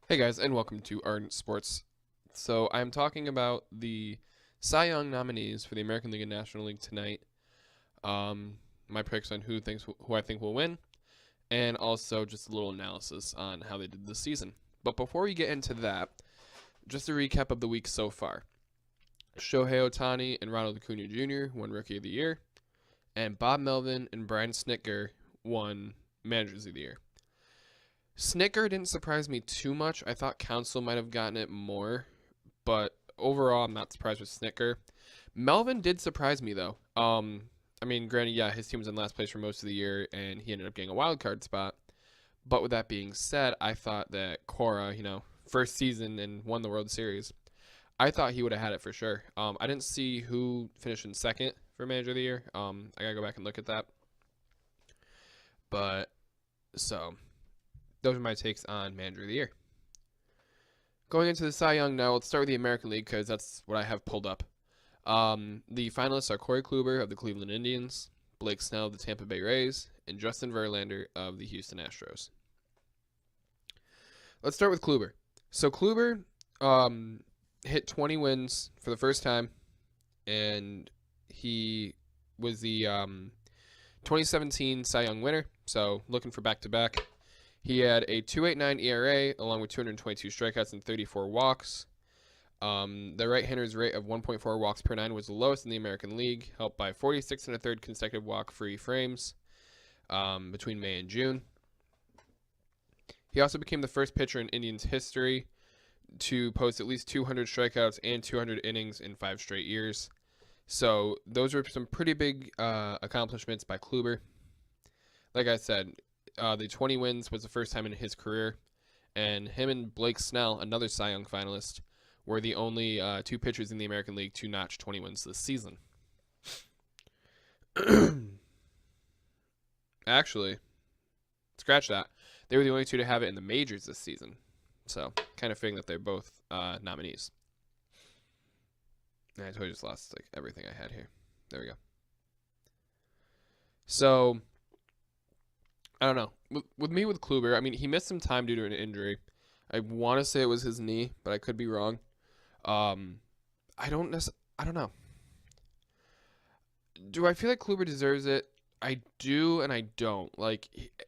Hey guys, and welcome to Ardent Sports. So I'm talking about the Cy Young nominees for the American League and National League tonight. My picks on who I think will win, and also just a little analysis on how they did this season. But before we get into that, just a recap of the week so far. Shohei Ohtani and Ronald Acuna Jr. won Rookie of the Year, and Bob Melvin and Brian Snitker won Managers of the Year. Snicker didn't surprise me too much. I thought Council might have gotten it more, but overall, I'm not surprised with Snicker. Melvin did surprise me though. Granted, yeah, his team was in last place for most of the year, and he ended up getting a wild card spot. But with that being said, I thought that Cora, first season and won the World Series. I thought he would have had it for sure. I didn't see who finished in second for Manager of the Year. I gotta go back and look at that. But so those are my takes on Manager of the Year. Going into the Cy Young now, let's start with the American League because that's what I have pulled up. The finalists are Corey Kluber of the Cleveland Indians, Blake Snell of the Tampa Bay Rays, and Justin Verlander of the Houston Astros. Let's start with Kluber. So Kluber hit 20 wins for the first time, and he was the 2017 Cy Young winner, so looking for back-to-back. He had a 2.89 ERA along with 222 strikeouts and 34 walks. The right-hander's rate of 1.4 walks per nine was the lowest in the American League, helped by 46 and a third consecutive walk-free frames between May and June. He also became the first pitcher in Indians history to post at least 200 strikeouts and 200 innings in 5 straight years. So those were some pretty big accomplishments by Kluber. Like I said, the 20 wins was the first time in his career, and him and Blake Snell, another Cy Young finalist, were the only two pitchers in the American League to notch 20 wins this season. Actually, scratch that. They were the only two to have it in the majors this season. So, kind of fitting that they're both nominees. I totally just lost everything I had here. There we go. So, I don't know. With Kluber, he missed some time due to an injury. I want to say it was his knee, but I could be wrong. I don't know. Do I feel like Kluber deserves it? I do and I don't.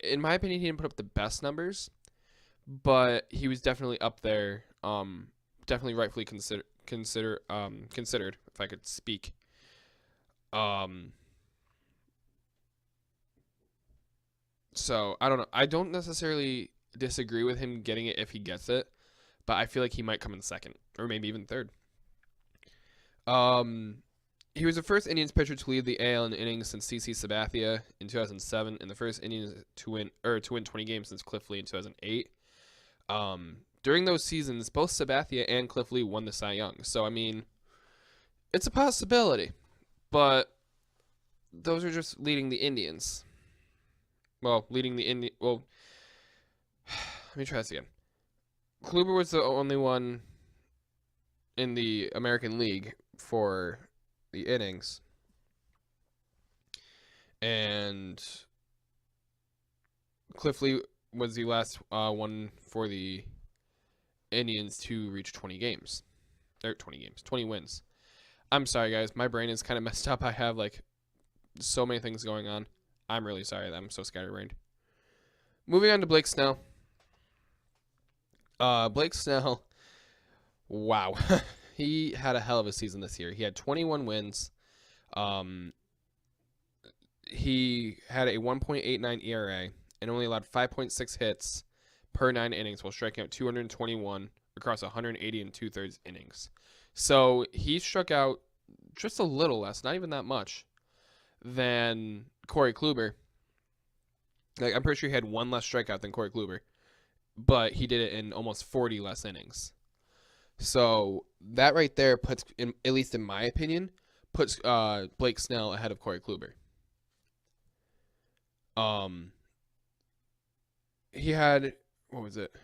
In my opinion, he didn't put up the best numbers, but he was definitely up there. Definitely rightfully considered, if I could speak. So I don't know. I don't necessarily disagree with him getting it if he gets it, but I feel like he might come in second or maybe even third. He was the first Indians pitcher to lead the AL in innings since CC Sabathia in 2007, and the first Indians to win 20 games since Cliff Lee in 2008. During those seasons, both Sabathia and Cliff Lee won the Cy Young. So it's a possibility, but those are just leading the Indians. Well, leading the Indian. Well, let me try this again. Kluber was the only one in the American League for the innings, and Cliff Lee was the last one for the Indians to reach 20 games. 20 wins. I'm sorry, guys. My brain is kind of messed up. I have so many things going on. I'm really sorry that I'm so scatterbrained. Moving on to Blake Snell. Blake Snell, wow. He had a hell of a season this year. He had 21 wins. He had a 1.89 ERA and only allowed 5.6 hits per 9 innings while striking out 221 across 180 and 2/3 innings. So he struck out just a little less, not even that much, than Corey Kluber. I'm pretty sure he had one less strikeout than Corey Kluber, but he did it in almost 40 less innings. So that right there puts, at least in my opinion, puts Blake Snell ahead of Corey Kluber. He had, what was it?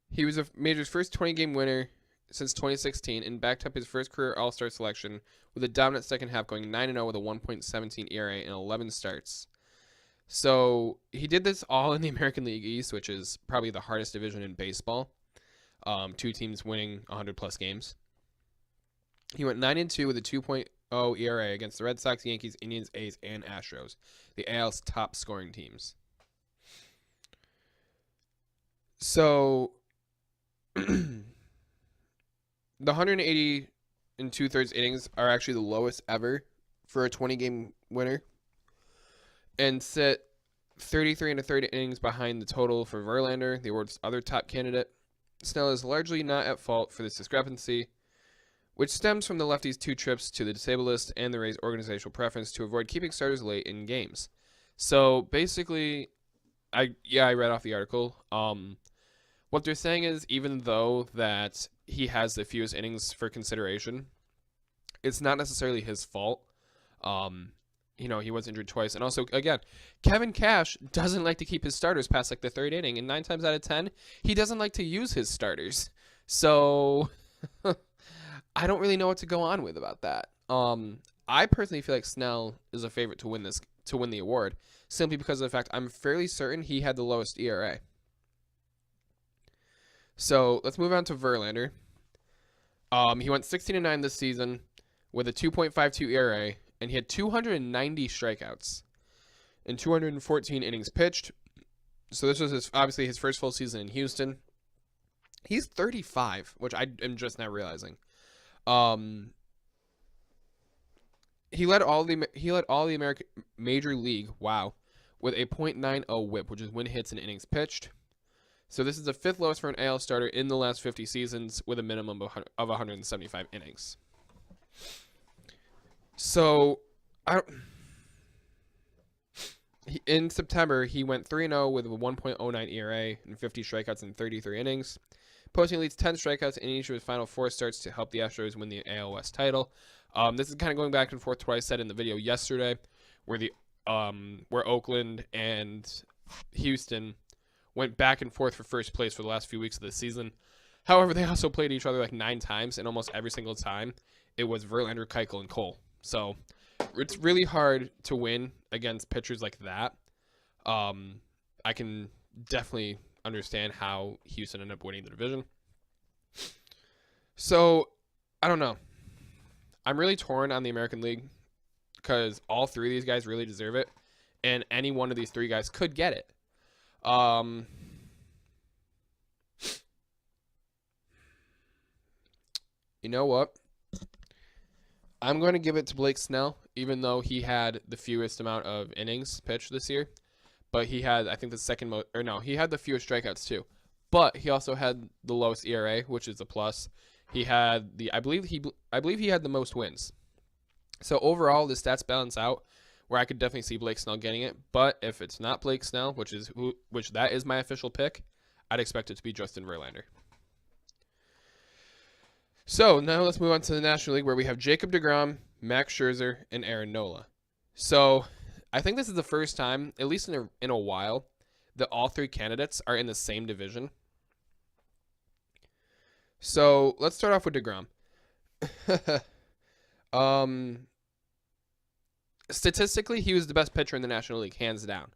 He was a Major's first 20-game winner since 2016 and backed up his first career All-Star selection with a dominant second half, going 9-0 with a 1.17 ERA and 11 starts. So he did this all in the American League East, which is probably the hardest division in baseball. Two teams winning 100 plus games. He went 9-2 with a 2.0 ERA against the Red Sox, Yankees, Indians, A's, and Astros, the AL's top scoring teams. So the 180 and 2/3 innings are actually the lowest ever for a 20-game winner, and sit 33 1/3 innings behind the total for Verlander, the award's other top candidate. Snell is largely not at fault for this discrepancy, which stems from the lefty's 2 trips to the disabled list and the Rays' organizational preference to avoid keeping starters late in games. So basically, I read off the article. What they're saying is, even though that he has the fewest innings for consideration, it's not necessarily his fault. He was injured twice. And also, again, Kevin Cash doesn't like to keep his starters past like the 3rd inning. And 9 times out of 10, he doesn't like to use his starters. So I don't really know what to go on with about that. I personally feel like Snell is a favorite to win the award, simply because of the fact I'm fairly certain he had the lowest ERA. So let's move on to Verlander. He went 16-9 this season with a 2.52 ERA, and he had 290 strikeouts and 214 innings pitched. So this was obviously his first full season in Houston. He's 35, which I am just now realizing. He led all the American Major League, with a .90 WHIP, which is win hits and innings pitched. So this is the 5th lowest for an AL starter in the last 50 seasons, with a minimum of 175 innings. So in September, he went 3-0 with a 1.09 ERA and 50 strikeouts in 33 innings, posting at least 10 strikeouts in each of his final 4 starts to help the Astros win the AL West title. This is kind of going back and forth to what I said in the video yesterday, where Oakland and Houston went back and forth for first place for the last few weeks of the season. However, they also played each other like 9 times, and almost every single time it was Verlander, Keuchel, and Cole. So it's really hard to win against pitchers like that. I can definitely understand how Houston ended up winning the division. So I don't know. I'm really torn on the American League because all 3 of these guys really deserve it, and any one of these 3 guys could get it. You know what? I'm going to give it to Blake Snell, even though he had the fewest amount of innings pitched this year. But he had, I think, he had the fewest strikeouts too. But he also had the lowest ERA, which is a plus. He had I believe he had the most wins. So overall, the stats balance out, where I could definitely see Blake Snell getting it. But if it's not Blake Snell, which that is my official pick, I'd expect it to be Justin Verlander. So now let's move on to the National League, where we have Jacob deGrom, Max Scherzer, and Aaron Nola. So I think this is the first time, at least in a while, that all 3 candidates are in the same division. So let's start off with deGrom. Statistically, he was the best pitcher in the National League, hands down.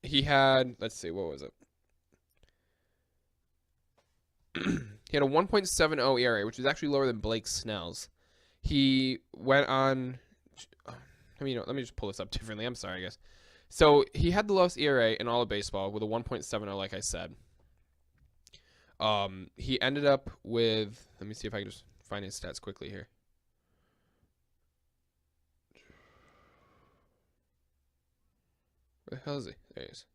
He had, let's see, what was it? He had a 1.70 ERA, which is actually lower than Blake Snell's. He went on, let me just pull this up differently. I'm sorry, guys. So he had the lowest ERA in all of baseball with a 1.70, like I said. He ended up with, let me see if I can just find his stats quickly here. Where the hell is he? There he is.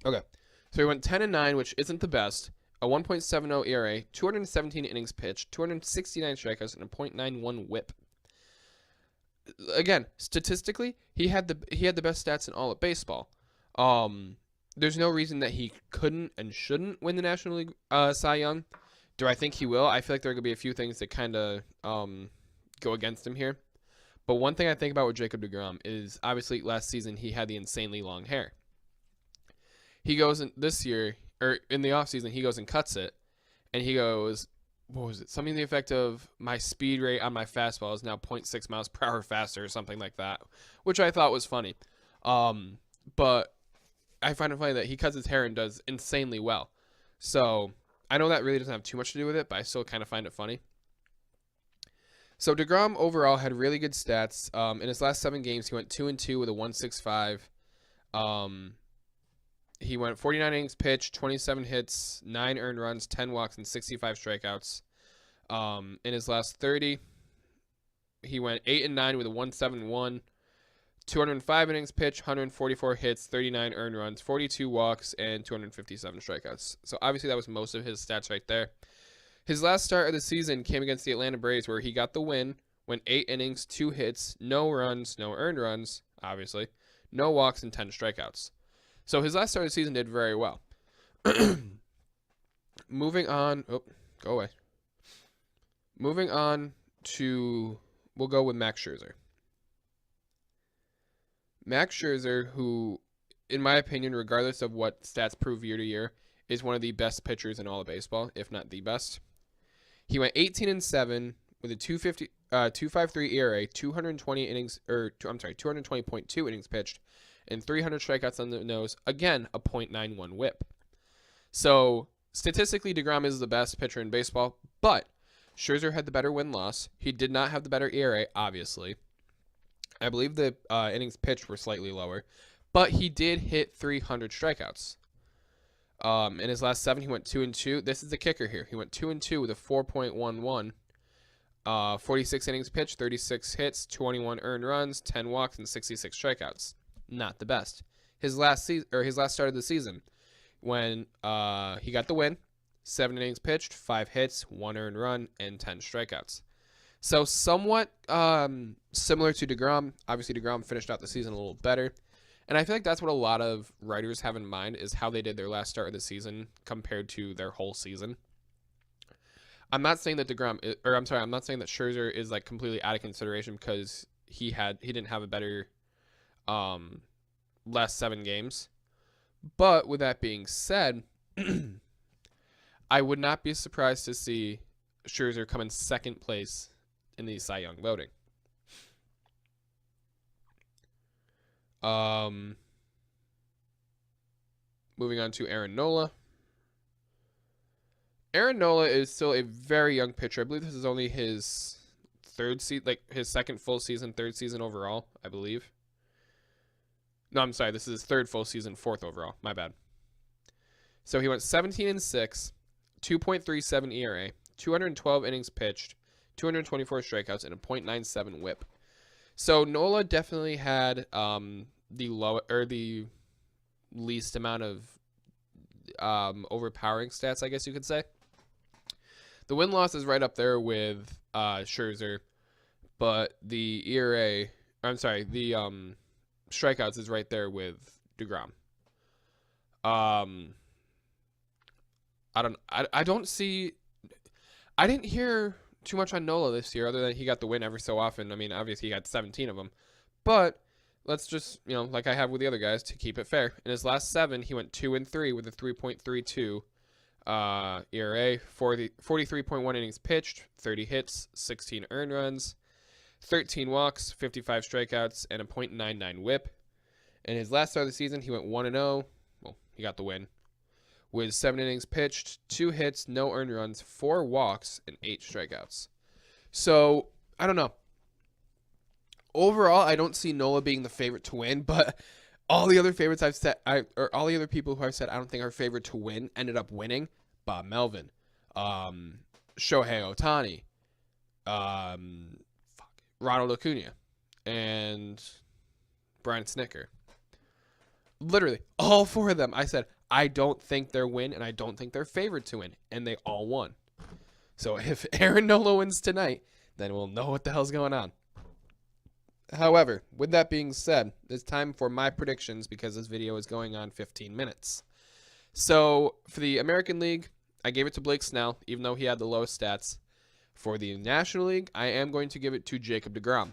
Okay, so he went 10-9, which isn't the best. A 1.70 ERA, 217 innings pitched, 269 strikeouts, and a .91 WHIP. Again, statistically, he had the best stats in all of baseball. There's no reason that he couldn't and shouldn't win the National League Cy Young. Do I think he will? I feel like there are going to be a few things that kind of go against him here. But one thing I think about with Jacob deGrom is, obviously, last season he had the insanely long hair. He goes in this year, or in the offseason, he goes and cuts it, and he goes, what was it? Something to the effect of my speed rate on my fastball is now zero point 0.6 miles per hour faster or something like that, which I thought was funny. But I find it funny that he cuts his hair and does insanely well. So I know that really doesn't have too much to do with it, but I still kind of find it funny. So DeGrom overall had really good stats. In his last 7 games, he went 2-2 with a 1.65. He went 49 innings pitched, 27 hits, 9 earned runs, 10 walks, and 65 strikeouts. In his last 30, he went 8-9 with a 1.71, 205 innings pitched, 144 hits, 39 earned runs, 42 walks, and 257 strikeouts. So obviously that was most of his stats right there. His last start of the season came against the Atlanta Braves, where he got the win, went 8 innings, 2 hits, no runs, no earned runs, obviously, no walks, and 10 strikeouts. So his last start of the season did very well. Moving on. Oh, go away. Moving on to, we'll go with Max Scherzer. Max Scherzer, who, in my opinion, regardless of what stats prove year to year, is one of the best pitchers in all of baseball, if not the best. He went 18-7 with a 2.53 ERA, 220 innings, 220.2 innings pitched, and 300 strikeouts on the nose. Again, a .91 WHIP. So statistically, DeGrom is the best pitcher in baseball, but Scherzer had the better win-loss. He did not have the better ERA, obviously. I believe the innings pitched were slightly lower, but he did hit 300 strikeouts. In his last 7, he went 2-2. This is the kicker here. He went 2-2 with a 4.11. 46 innings pitched, 36 hits, 21 earned runs, 10 walks, and 66 strikeouts. Not the best. His last start of the season, when he got the win, 7 innings pitched, 5 hits, 1 earned run, and 10 strikeouts. So somewhat similar to DeGrom. Obviously, DeGrom finished out the season a little better. And I feel like that's what a lot of writers have in mind, is how they did their last start of the season compared to their whole season. I'm not saying that I'm not saying that Scherzer is like completely out of consideration because he didn't have a better last 7 games. But with that being said, I would not be surprised to see Scherzer come in second place in the Cy Young voting. Moving on to Aaron Nola. Aaron Nola is still a very young pitcher. I believe this is only his his second full season, 3rd season overall, I believe. No, I'm sorry. This is his 3rd full season, 4th overall. My bad. So he went 17-6, 2.37 ERA, 212 innings pitched, 224 strikeouts, and a .97 WHIP. So Nola definitely had the least amount of overpowering stats, I guess you could say. The win-loss is right up there with Scherzer, but the strikeouts is right there with DeGrom. I didn't hear too much on Nola this year, other than he got the win every so often. I mean, obviously he got 17 of them, but let's just, like I have with the other guys, to keep it fair. In his last 7, he went 2-3 with a 3.32 ERA, 43.1 innings pitched, 30 hits, 16 earned runs, 13 walks, 55 strikeouts, and a .99 WHIP. In his last start of the season, he went 1-0. Well, he got the win with 7 innings pitched, 2 hits, no earned runs, 4 walks, and 8 strikeouts. So I don't know. Overall, I don't see Nola being the favorite to win, but all the other favorites I've said, all the other people who I've said I don't think are favored to win ended up winning. Bob Melvin, Shohei Ohtani, Ronald Acuna, and Brian Snitker. Literally, all 4 of them, I said, I don't think they're win, and I don't think they're favored to win, and they all won. So if Aaron Nola wins tonight, then we'll know what the hell's going on. However, with that being said, it's time for my predictions because this video is going on 15 minutes. So for the American League, I gave it to Blake Snell, even though he had the lowest stats. For the National League, I am going to give it to Jacob deGrom.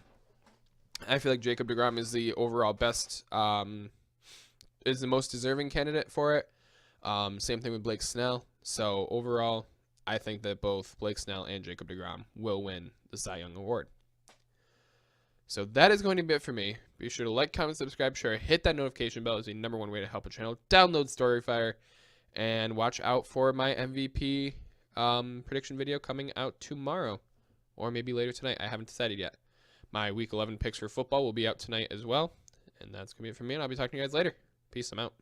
I feel like Jacob deGrom is the overall best, is the most deserving candidate for it. Same thing with Blake Snell. So overall, I think that both Blake Snell and Jacob deGrom will win the Cy Young Award. So that is going to be it for me. Be sure to like, comment, subscribe, share, hit that notification bell. Is the number one way to help a channel. Download Storyfire, and watch out for my MVP prediction video coming out tomorrow, or maybe later tonight. I haven't decided yet. My Week 11 picks for football will be out tonight as well. And that's going to be it for me, and I'll be talking to you guys later. Peace. I'm out.